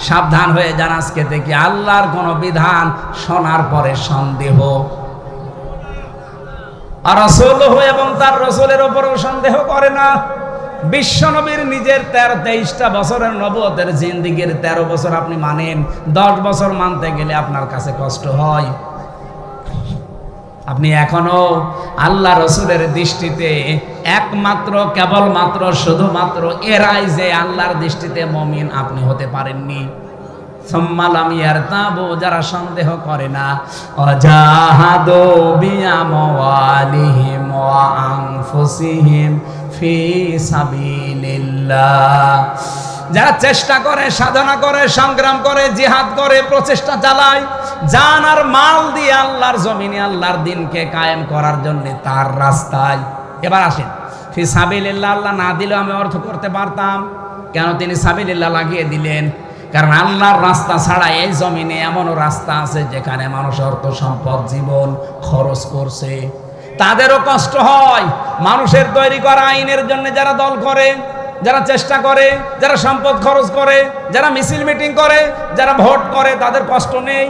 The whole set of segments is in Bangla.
সাবধান হয়ে যান আজকে থেকে আল্লাহর কোন বিধান শোনার পরে সন্দেহ, আর রাসূল এবং তার রাসূলের উপরও সন্দেহ করে না। বিশ্বনবীর নিজের 23টা বছরের নবুয়তের জিন্দেগীর 13 বছর আপনি মানেন, 10 বছর মানতে গেলে আপনার কাছে কষ্ট হয়। আপনি এখনো আল্লাহ রসুলের দৃষ্টিতে একমাত্র কেবলমাত্র শুধুমাত্র এরাই যে আল্লাহর দৃষ্টিতে মুমিন আপনি হতে পারেননি। সুম্মালাম ইয়ারতাবু, যারা সন্দেহ করে না, ওয়াজাহাদু বিআমওয়ালিহিম ওয়া আনফুসিহিম ফি সাবিলিল্লাহ, যারা চেষ্টা করে, সাধনা করে, সংগ্রাম করে, জিহাদ করে, প্রচেষ্টা চালায় জান আর মাল দিয়ে আল্লাহর জমিনে আল্লাহর দ্বীনকে কায়েম করার জন্য তার রাস্তায়। এবার আসেন, ফি সাবিলিল্লাহ আল্লাহ না দিলেও আমি অর্থ করতে পারতাম, কেন তিনি সাবিলিল্লাহ লাগিয়ে দিলেন? কারণ আল্লাহর রাস্তা ছাড়া এই জমিনে এমনও রাস্তা আছে যেখানে মানুষ অর্থ সম্পদ জীবন খরচ করছে, তাদেরও কষ্ট হয়। মানুষের তৈরি করা আইনের জন্য যারা দল করে, যারা চেষ্টা করে, যারা সম্পদ খরচ করে, যারা মিছিল মিটিং করে, যারা ভোট করে, তাদের কষ্ট নেই।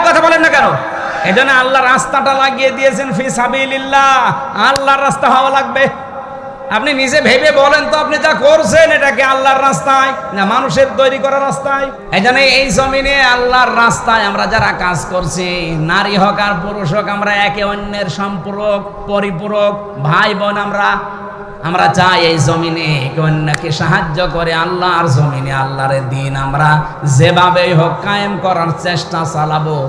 কথা বলেন না কেন? এজন্য আল্লাহর রাস্তাটা লাগিয়ে দিয়েছেন ফি সাবিলিল্লাহ, আল্লাহর রাস্তা হওয়া লাগবে। আপনি নিজে ভেবে বলেন তো, আপনি যা করছেন এটাকে আল্লাহর রাস্তায় না মানুষের তৈরি করা রাস্তায়? এজন্য এই জমিনে আল্লাহর রাস্তায় আমরা যারা কাজ করছি, নারী হোক আর পুরুষ হোক, আমরা একে অন্যের সম্পূরক, পরিপূরক, ভাই বোন। আমরা চাই এই জমিনে একে অন্যকে সাহায্য করে আল্লাহর জমিনে আল্লাহর দ্বীন আমরা যেভাবেই হোক কায়েম করার চেষ্টা চালাবো।